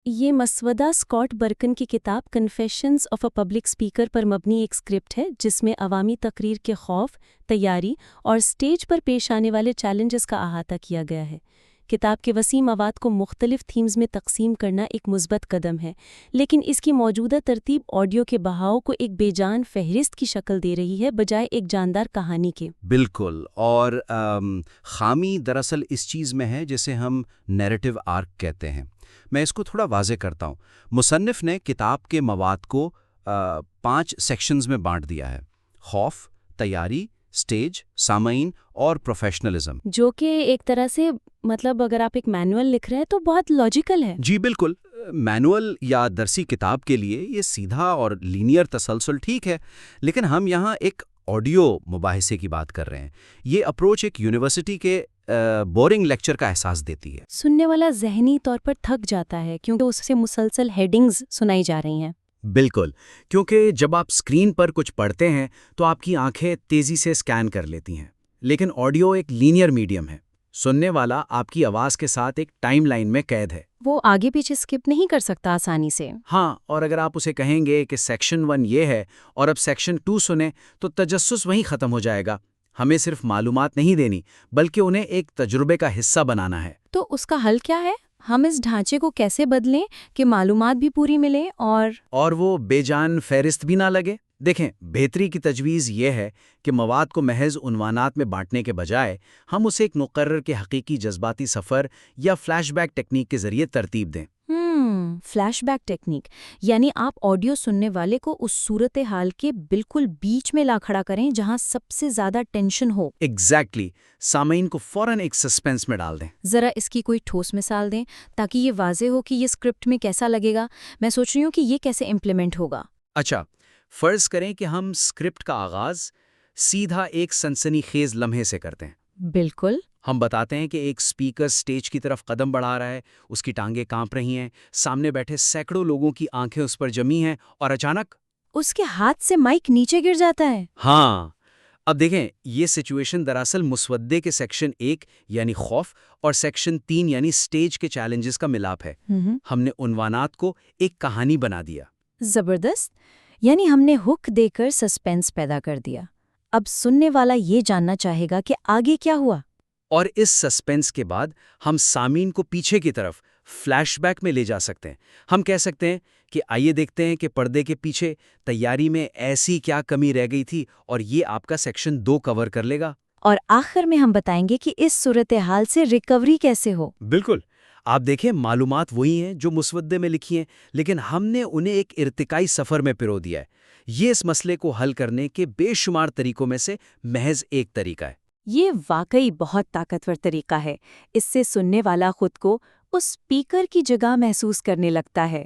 یہ مسودہ Scott Berkun کی کتاب confessions of a public speaker پر مبنی ایک اسکرپٹ ہے جس میں عوامی تقریر کے خوف، تیاری اور اسٹیج پر پیش آنے والے چیلنجز کا احاطہ کیا گیا ہے۔ کتاب کے وسیع مواد کو مختلف تھیمز میں تقسیم کرنا ایک مثبت قدم ہے، لیکن اس کی موجودہ ترتیب آڈیو کے بہاؤ کو ایک بے جان فہرست کی شکل دے رہی ہے بجائے ایک جاندار کہانی کے۔ بالکل، اور خامی دراصل اس چیز میں ہے جسے ہم نیریٹو آرک کہتے ہیں۔ میں اس کو تھوڑا واضح کرتا ہوں۔ مصنف نے کتاب کے مواد کو 5 سیکشنز میں بانٹ دیا ہے: خوف، تیاری، سٹیج، سامعین اور پروفیشنلزم، جو کہ ایک طرح سے اگر آپ ایک مینول لکھ رہے ہیں تو بہت لاجیکل ہے۔ جی بالکل، مینول یا درسی کتاب کے لیے یہ سیدھا اور لینئر تسلسل ٹھیک ہے، لیکن ہم یہاں ایک آڈیو مباحثے کی بات کر رہے ہیں۔ یہ اپروچ ایک یونیورسٹی کے بورنگ لیکچر کا احساس دیتی ہے۔ سننے والا ذہنی طور پر تھک جاتا ہے کیونکہ اس سے مسلسل ہیڈنگز سنائی جا رہی ہیں۔ بالکل، کیونکہ جب آپ اسکرین پر کچھ پڑھتے ہیں تو آپ کی آنکھیں تیزی سے اسکین کر لیتی ہیں، لیکن آڈیو ایک لینئر میڈیم ہے۔ سننے والا آپ کی آواز کے ساتھ ایک ٹائم لائن میں قید ہے۔ وہ آگے پیچھے اسکپ نہیں کر سکتا آسانی سے۔ ہاں، اور اگر آپ اسے کہیں گے کہ سیکشن 1 یہ ہے اور اب سیکشن 2 سنیں تو تجسس وہیں ختم ہو جائے گا۔ ہمیں صرف معلومات نہیں دینی بلکہ انہیں ایک تجربے کا حصہ بنانا ہے۔ تو اس کا حل کیا ہے؟ ہم اس ڈھانچے کو کیسے بدلیں کہ معلومات بھی پوری ملے اور وہ بے جان فہرست بھی نہ لگے؟ دیکھیں، بہتری کی تجویز یہ ہے کہ مواد کو محض عنوانات میں بانٹنے کے بجائے ہم اسے ایک مقرر کے حقیقی جذباتی سفر یا فلیش بیک ٹیکنیک کے ذریعے ترتیب دیں۔ فلیش بیک ٹیکنیک، یعنی آپ آڈیو سننے والے کو اس صورتحال کے بالکل بیچ میں لا کھڑا کریں جہاں سب سے زیادہ ٹینشن ہو۔ ایگزیکٹلی، سامعین کو فوراً ایک سسپینس میں ڈال دیں۔ ذرا اس کی کوئی ٹھوس مثال دیں تاکہ یہ واضح ہو کہ یہ اسکرپٹ میں کیسا لگے گا۔ میں سوچ رہی ہوں کہ یہ کیسے امپلیمنٹ ہوگا۔ اچھا، فرض کریں کہ ہم اسکرپٹ کا آغاز سیدھا ایک سنسنی خیز لمحے سے کرتے ہیں۔ بالکل۔ ہم بتاتے ہیں کہ ایک اسپیکر سٹیج کی طرف قدم بڑھا رہا ہے، اس کی ٹانگیں کانپ رہی ہیں، سامنے بیٹھے سینکڑوں لوگوں کی آنکھیں اس پر جمی ہیں، اور اچانک اس کے ہاتھ سے مائک نیچے گر جاتا ہے۔ ہاں، اب دیکھیں، یہ سچویشن دراصل مسودے کے سیکشن 1 یعنی خوف اور سیکشن 3 یعنی سٹیج کے چیلنجز کا ملاپ ہے۔ ہم نے عنوانات کو ایک کہانی بنا دیا۔ زبردست، یعنی ہم نے ہک دے کر سسپینس پیدا کر دیا۔ اب سننے والا یہ جاننا چاہے گا کہ آگے کیا ہوا۔ اور اس سسپینس کے بعد ہم سامعین کو پیچھے کی طرف فلیش بیک میں لے جا سکتے ہیں۔ ہم کہہ سکتے ہیں کہ آئیے دیکھتے ہیں کہ پردے کے پیچھے تیاری میں ایسی کیا کمی رہ گئی تھی، اور یہ آپ کا سیکشن 2 کور کر لے گا۔ اور آخر میں ہم بتائیں گے کہ اس صورتحال سے ریکوری کیسے ہو۔ بالکل، آپ دیکھیں، معلومات وہی ہیں جو مسودے میں لکھی ہیں، لیکن ہم نے انہیں ایک ارتقائی سفر میں پرو دیا ہے۔ یہ اس مسئلے کو حل کرنے کے بے شمار طریقوں میں سے محض ایک طریقہ ہے۔ یہ واقعی بہت طاقتور طریقہ ہے۔ اس سے سننے والا خود کو اس اسپیکر کی جگہ محسوس کرنے لگتا ہے۔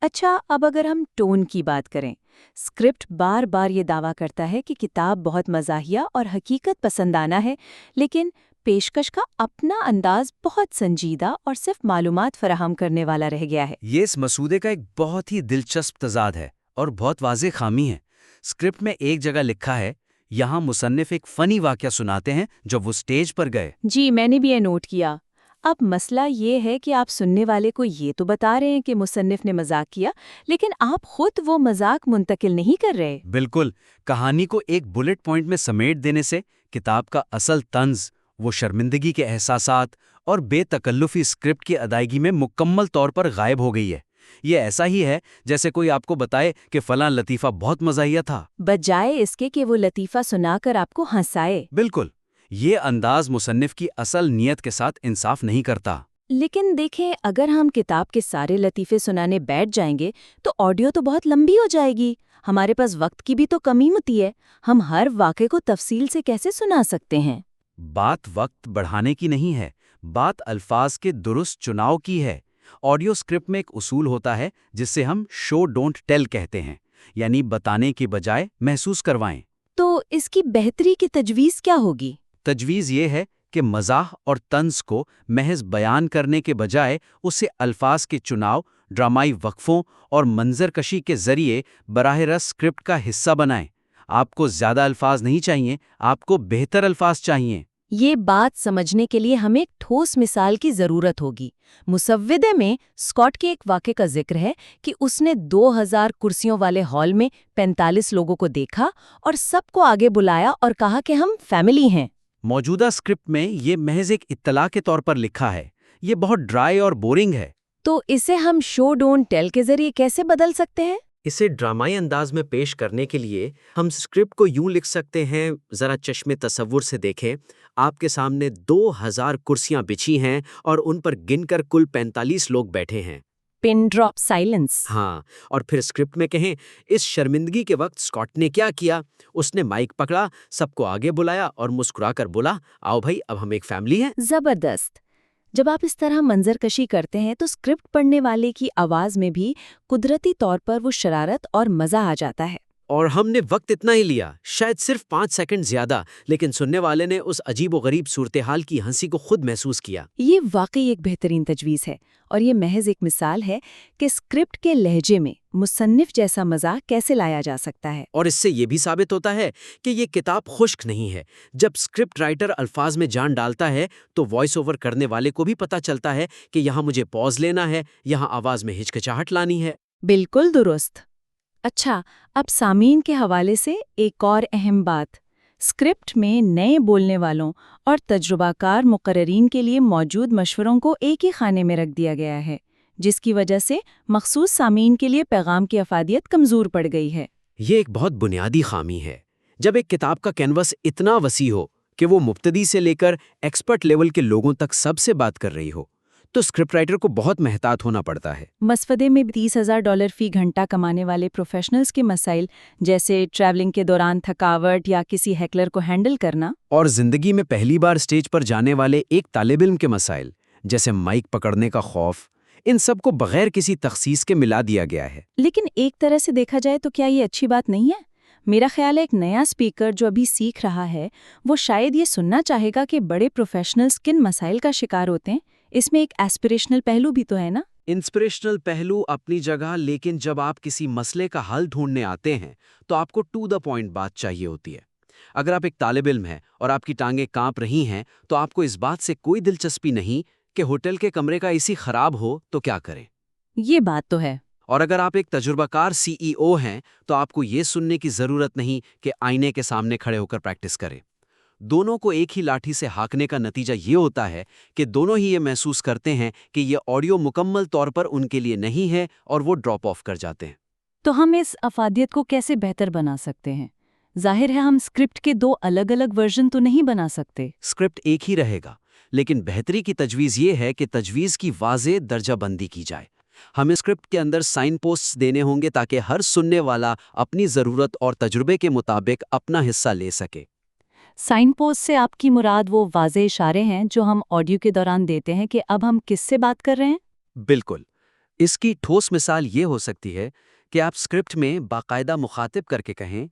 اچھا، اب اگر ہم ٹون کی بات کریں، اسکرپٹ بار بار یہ دعویٰ کرتا ہے کہ کتاب بہت مزاحیہ اور حقیقت پسندانہ ہے، لیکن پیشکش کا اپنا انداز بہت سنجیدہ اور صرف معلومات فراہم کرنے والا رہ گیا ہے۔ یہ اس مسودے کا ایک بہت ہی دلچسپ تضاد ہے اور بہت واضح خامی ہے۔ اسکرپٹ میں ایک جگہ لکھا ہے، یہاں مصنف ایک فنی واقعہ سناتے ہیں جب وہ سٹیج پر گئے۔ جی، میں نے بھی یہ نوٹ کیا۔ اب مسئلہ یہ ہے کہ آپ سننے والے کو یہ تو بتا رہے ہیں کہ مصنف نے مذاق کیا، لیکن آپ خود وہ مذاق منتقل نہیں کر رہے۔ بالکل، کہانی کو ایک بلٹ پوائنٹ میں سمیٹ دینے سے کتاب کا اصل طنز، وہ شرمندگی کے احساسات اور بے تکلفی اسکرپٹ کی ادائیگی میں مکمل طور پر غائب ہو گئی ہے۔ یہ ایسا ہی ہے جیسے کوئی آپ کو بتائے کہ فلاں لطیفہ بہت مزاحیہ تھا، بجائے اس کے کہ وہ لطیفہ سنا کر آپ کو ہنسائے۔ بالکل، یہ انداز مصنف کی اصل نیت کے ساتھ انصاف نہیں کرتا۔ لیکن دیکھیں، اگر ہم کتاب کے سارے لطیفے سنانے بیٹھ جائیں گے تو آڈیو تو بہت لمبی ہو جائے گی۔ ہمارے پاس وقت کی بھی تو کمی ہوتی ہے۔ ہم ہر واقعے کو تفصیل سے کیسے سنا سکتے ہیں؟ بات وقت بڑھانے کی نہیں ہے، بات الفاظ کے درست چناؤ کی ہے۔ آڈیو اسکرپٹ میں ایک اصول ہوتا ہے جس سے ہم شو ڈونٹ ٹیل کہتے ہیں، یعنی بتانے کی بجائے محسوس کروائیں۔ تو اس کی بہتری کی تجویز کیا ہوگی؟ تجویز یہ ہے کہ مزاح اور طنز کو محض بیان کرنے کے بجائے اسے الفاظ کے چناؤ، ڈرامائی وقفوں اور منظر کشی کے ذریعے براہ راست اسکرپٹ کا حصہ بنائیں۔ آپ کو زیادہ الفاظ نہیں چاہیے، آپ کو بہتر الفاظ چاہیے۔ یہ بات سمجھنے کے لیے ہمیں ایک ٹھوس مثال کی ضرورت ہوگی۔ مسودے میں اسکاٹ کے ایک واقعے کا ذکر ہے کہ اس نے 2000 کرسیوں والے ہال میں 45 لوگوں کو دیکھا اور سب کو آگے بلایا اور کہا کہ ہم فیملی ہیں۔ موجودہ اسکرپٹ میں یہ محض ایک اطلاع کے طور پر لکھا ہے۔ یہ بہت ڈرائی اور بورنگ ہے۔ تو اسے ہم شو ڈونٹ ٹیل کے ذریعے کیسے بدل سکتے ہیں؟ اسے ڈرامائی انداز میں پیش کرنے کے لیے ہم اسکرپٹ کو یوں لکھ سکتے ہیں، ذرا چشم تصور سے دیکھیں۔ آپ کے سامنے 2000 کرسیاں بچھی ہیں اور ان پر گن کر کل 45 لوگ بیٹھے ہیں۔ Pin drop silence. ہاں، اور پھر اسکرپٹ میں کہیں اس شرمندگی کے وقت اسکاٹ نے کیا کیا؟ اس نے مائک پکڑا، سب کو آگے بلایا اور مسکرا کر بولا، آؤ بھائی، اب ہم ایک فیملی ہیں۔ زبردست۔ جب آپ اس طرح منظر کشی کرتے ہیں تو اسکرپٹ پڑھنے والے کی آواز میں بھی قدرتی طور پر وہ شرارت اور مزہ آ جاتا ہے۔ اور ہم نے وقت اتنا ہی لیا، شاید صرف 5 سیکنڈ زیادہ، لیکن سننے والے نے اس عجیب و غریب صورتحال کی ہنسی کو خود محسوس کیا۔ یہ واقعی ایک بہترین تجویز ہے، اور یہ محض ایک مثال ہے کہ اسکرپٹ کے لہجے میں مصنف جیسا مزاح کیسے لایا جا سکتا ہے۔ اور اس سے یہ بھی ثابت ہوتا ہے کہ یہ کتاب خشک نہیں ہے۔ جب اسکرپٹ رائٹر الفاظ میں جان ڈالتا ہے تو وائس اوور کرنے والے کو بھی پتہ چلتا ہے کہ یہاں مجھے پاز لینا ہے، یہاں آواز میں ہچکچاہٹ لانی ہے۔ بالکل درست۔ اچھا، اب سامعین کے حوالے سے ایک اور اہم بات۔ اسکرپٹ میں نئے بولنے والوں اور تجربہ کار مقررین کے لیے موجود مشوروں کو ایک ہی خانے میں رکھ دیا گیا ہے، جس کی وجہ سے مخصوص سامعین کے لیے پیغام کی افادیت کمزور پڑ گئی ہے۔ یہ ایک بہت بنیادی خامی ہے۔ جب ایک کتاب کا کینوس اتنا وسیع ہو کہ وہ مبتدی سے لے کر ایکسپرٹ لیول کے لوگوں تک سب سے بات کر رہی ہو، تو اسکرپٹ رائٹر کو بہت محتاط ہونا پڑتا ہے۔ مسودے میں $30,000 فی گھنٹہ کمانے والے پروفیشنلز کے مسائل جیسے ٹریولنگ کے دوران تھکاوٹ یا کسی ہیکلر کو ہینڈل کرنا، اور زندگی میں پہلی بار اسٹیج پر جانے والے ایک طالب علم کے مسائل جیسے مائک پکڑنے کا خوف، ان سب کو بغیر کسی تخصیص کے ملا دیا گیا ہے۔ لیکن ایک طرح سے دیکھا جائے تو کیا یہ اچھی بات نہیں ہے؟ میرا خیال ہے ایک نیا اسپیکر جو ابھی سیکھ رہا ہے وہ شاید یہ سننا چاہے گا کہ بڑے پروفیشنلز کن مسائل کا شکار ہوتے ہیں۔ اس میں ایک ایسپریشنل پہلو بھی تو ہے نا؟ انسپریشنل پہلو اپنی جگہ، لیکن جب آپ کسی مسئلے کا حل ڈھونڈنے آتے ہیں تو آپ کو ٹو دا پوائنٹ بات چاہیے ہوتی ہے۔ اگر آپ ایک طالب علم ہیں اور آپ کی ٹانگیں کانپ رہی ہیں تو آپ کو اس بات سے کوئی دلچسپی نہیں کہ ہوٹل کے کمرے کا اے سی خراب ہو تو کیا کریں۔ یہ بات تو ہے۔ اور اگر آپ ایک تجربہ کار CEO ہیں تو آپ کو یہ سننے کی ضرورت نہیں کہ آئینے کے سامنے کھڑے ہو کر پریکٹس کریں۔ دونوں کو ایک ہی لاٹھی سے ہانکنے کا نتیجہ یہ ہوتا ہے کہ دونوں ہی یہ محسوس کرتے ہیں کہ یہ آڈیو مکمل طور پر ان کے لیے نہیں ہے اور وہ ڈراپ آف کر جاتے ہیں۔ تو ہم اس افادیت کو کیسے بہتر بنا سکتے ہیں؟ ظاہر ہے ہم اسکرپٹ کے 2 الگ الگ ورژن تو نہیں بنا سکتے۔ اسکرپٹ ایک ہی رہے گا، لیکن بہتری کی تجویز یہ ہے کہ تجویز کی واضح درجہ بندی کی جائے۔ ہمیں اسکرپٹ کے اندر سائن پوسٹس دینے ہوں گے تاکہ ہر سننے والا اپنی ضرورت اور تجربے کے مطابق اپنا حصہ لے سکے۔ سائن پوسٹ سے آپ کی مراد وہ واضح اشارے ہیں جو ہم آڈیو کے دوران دیتے ہیں کہ اب ہم کس سے بات کر رہے ہیں؟ بالکل۔ اس کی ٹھوس مثال یہ ہو سکتی ہے کہ آپ اسکرپٹ میں باقاعدہ مخاطب کر کے کہیں،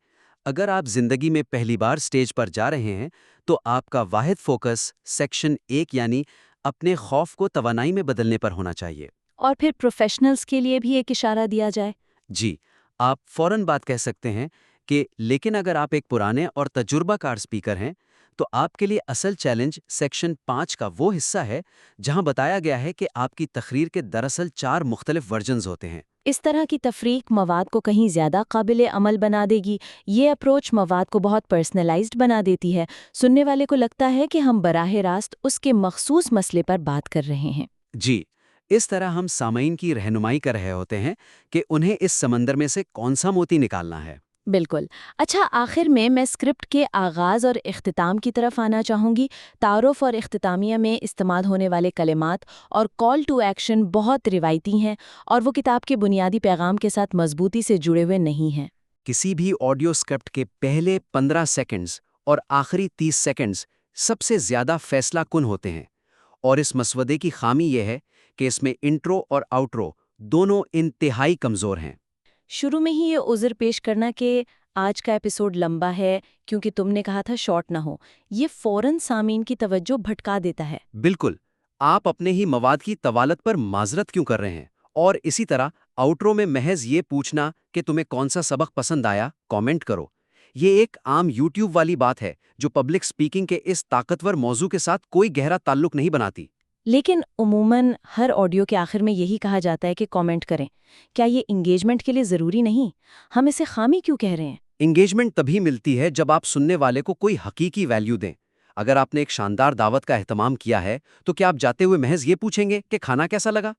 اگر آپ زندگی میں پہلی بار سٹیج پر جا رہے ہیں تو آپ کا واحد فوکس سیکشن 1 یعنی اپنے خوف کو توانائی میں بدلنے پر ہونا چاہیے۔ اور پھر پروفیشنلز کے لیے بھی ایک اشارہ دیا جائے۔ جی، آپ فوراً بات کہہ سکتے ہیں کہ لیکن اگر آپ ایک پرانے اور تجربہ کار اسپیکر ہیں تو آپ کے لیے اصل چیلنج سیکشن 5 کا وہ حصہ ہے جہاں بتایا گیا ہے کہ آپ کی تقریر کے دراصل 4 مختلف ورژنز ہوتے ہیں۔ اس طرح کی تفریق مواد کو کہیں زیادہ قابل عمل بنا دے گی۔ یہ اپروچ مواد کو بہت پرسنلائزڈ بنا دیتی ہے۔ سننے والے کو لگتا ہے کہ ہم براہ راست اس کے مخصوص مسئلے پر بات کر رہے ہیں۔ جی، اس طرح ہم سامعین کی رہنمائی کر رہے ہوتے ہیں کہ انہیں اس سمندر میں سے کون سا موتی نکالنا ہے۔ بالکل۔ اچھا، آخر میں اسکرپٹ کے آغاز اور اختتام کی طرف آنا چاہوں گی۔ تعارف اور اختتامیہ میں استعمال ہونے والے کلمات اور کال ٹو ایکشن بہت روایتی ہیں اور وہ کتاب کے بنیادی پیغام کے ساتھ مضبوطی سے جڑے ہوئے نہیں ہیں۔ کسی بھی آڈیو اسکرپٹ کے پہلے 15 سیکنڈز اور آخری 30 سیکنڈز سب سے زیادہ فیصلہ کن ہوتے ہیں، اور اس مسودے کی خامی یہ ہے کہ اس میں انٹرو اور آؤٹرو دونوں انتہائی کمزور ہیں۔ شروع میں ہی یہ عذر پیش کرنا کہ آج کا ایپیسوڈ لمبا ہے کیونکہ تم نے کہا تھا شارٹ نہ ہو، یہ فوراً سامعین کی توجہ بھٹکا دیتا ہے۔ بالکل، آپ اپنے ہی مواد کی طوالت پر معذرت کیوں کر رہے ہیں؟ اور اسی طرح آؤٹرو میں محض یہ پوچھنا کہ تمہیں کون سا سبق پسند آیا، کامنٹ کرو، یہ ایک عام یوٹیوب والی بات ہے جو پبلک سپیکنگ کے اس طاقتور موضوع کے ساتھ کوئی گہرا تعلق نہیں بناتی۔ لیکن عموماً ہر آڈیو کے آخر میں یہی کہا جاتا ہے کہ کامنٹ کریں۔ کیا یہ انگیجمنٹ کے لیے ضروری نہیں؟ ہم اسے خامی کیوں کہہ رہے ہیں؟ انگیجمنٹ تبھی ملتی ہے جب آپ سننے والے کو کوئی حقیقی ویلیو دیں۔ اگر آپ نے ایک شاندار دعوت کا اہتمام کیا ہے تو کیا آپ جاتے ہوئے محض یہ پوچھیں گے کہ کھانا کیسا لگا؟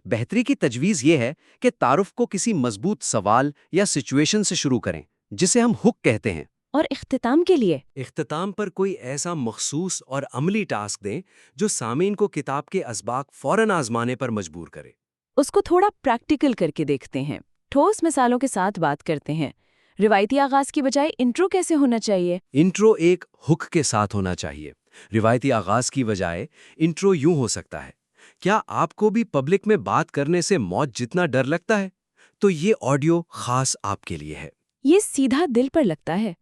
بہتری کی تجویز یہ ہے کہ تعارف کو کسی مضبوط سوال یا سچویشن سے شروع کریں جسے ہم ہک کہتے ہیں۔ اور اختتام کے لیے اختتام پر کوئی ایسا مخصوص اور عملی ٹاسک دیں جو سامعین کو کتاب کے اسباق فوراً آزمانے پر مجبور کرے۔ اس کو تھوڑا پریکٹیکل کر کے دیکھتے ہیں، ٹھوس مثالوں کے ساتھ بات کرتے ہیں۔ روایتی آغاز کی بجائے انٹرو کیسے ہونا چاہیے؟ انٹرو ایک ہک کے ساتھ ہونا چاہیے۔ روایتی آغاز کی بجائے انٹرو یوں ہو سکتا ہے: کیا آپ کو بھی پبلک میں بات کرنے سے موت جتنا ڈر لگتا ہے؟ تو یہ آڈیو خاص آپ کے لیے ہے۔ یہ سیدھا دل پر لگتا ہے۔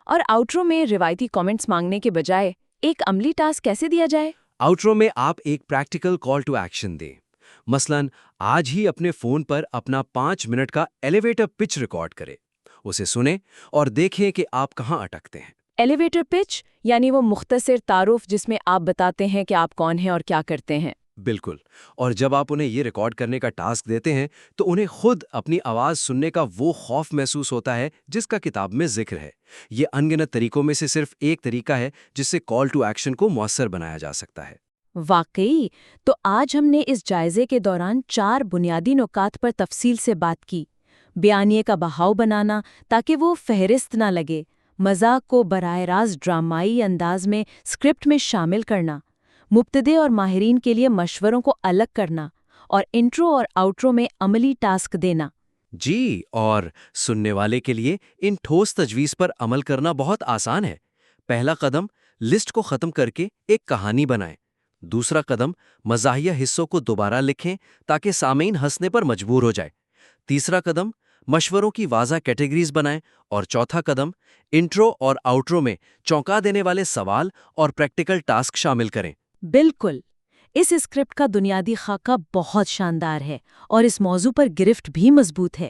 اور آؤٹرو میں روایتی کامنٹس مانگنے کے بجائے ایک عملی ٹاسک کیسے دیا جائے؟ آؤٹرو میں آپ ایک پریکٹیکل کال ٹو ایکشن دیں۔ مثلاً آج ہی اپنے فون پر اپنا 5 منٹ کا ایلیویٹر پچ ریکارڈ کریں، اسے سنیں اور دیکھیں کہ آپ کہاں اٹکتے ہیں۔ ایلیویٹر پچ یعنی وہ مختصر تعارف جس میں آپ بتاتے ہیں کہ آپ کون ہیں اور کیا کرتے ہیں۔ بالکل، اور جب آپ انہیں یہ ریکارڈ کرنے کا ٹاسک دیتے ہیں تو انہیں خود اپنی آواز سننے کا وہ خوف محسوس ہوتا ہے جس کا کتاب میں ذکر ہے۔ یہ ان گنت طریقوں میں سے صرف ایک طریقہ ہے جس سے کال ٹو ایکشن کو مؤثر بنایا جا سکتا ہے۔ واقعی، تو آج ہم نے اس جائزے کے دوران 4 بنیادی نکات پر تفصیل سے بات کی۔ بیانیے کا بہاؤ بنانا تاکہ وہ فہرست نہ لگے، مزاق کو براہ راست ڈرامائی انداز میں اسکرپٹ میں شامل کرنا، مبتدئ اور ماہرین کے لیے مشوروں کو الگ کرنا، اور انٹرو اور آؤٹرو میں عملی ٹاسک دینا۔ جی، اور سننے والے کے لیے ان ٹھوس تجویز پر عمل کرنا بہت آسان ہے۔ پہلا قدم، لسٹ کو ختم کر کے ایک کہانی بنائیں۔ دوسرا قدم، مزاحیہ حصوں کو دوبارہ لکھیں تاکہ سامعین ہنسنے پر مجبور ہو جائے۔ تیسرا قدم، مشوروں کی واضح کیٹیگریز بنائیں۔ اور چوتھا قدم، انٹرو اور آؤٹرو میں چونکا دینے والے سوال اور پریکٹیکل ٹاسک شامل کریں۔ بالکل، اس اسکرپٹ کا بنیادی خاکہ بہت شاندار ہے اور اس موضوع پر گرفت بھی مضبوط ہے۔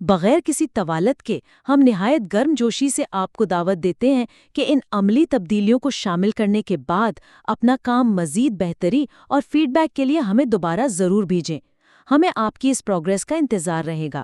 بغیر کسی طوالت کے ہم نہایت گرم جوشی سے آپ کو دعوت دیتے ہیں کہ ان عملی تبدیلیوں کو شامل کرنے کے بعد اپنا کام مزید بہتری اور فیڈ بیک کے لیے ہمیں دوبارہ ضرور بھیجیں۔ ہمیں آپ کی اس پروگریس کا انتظار رہے گا۔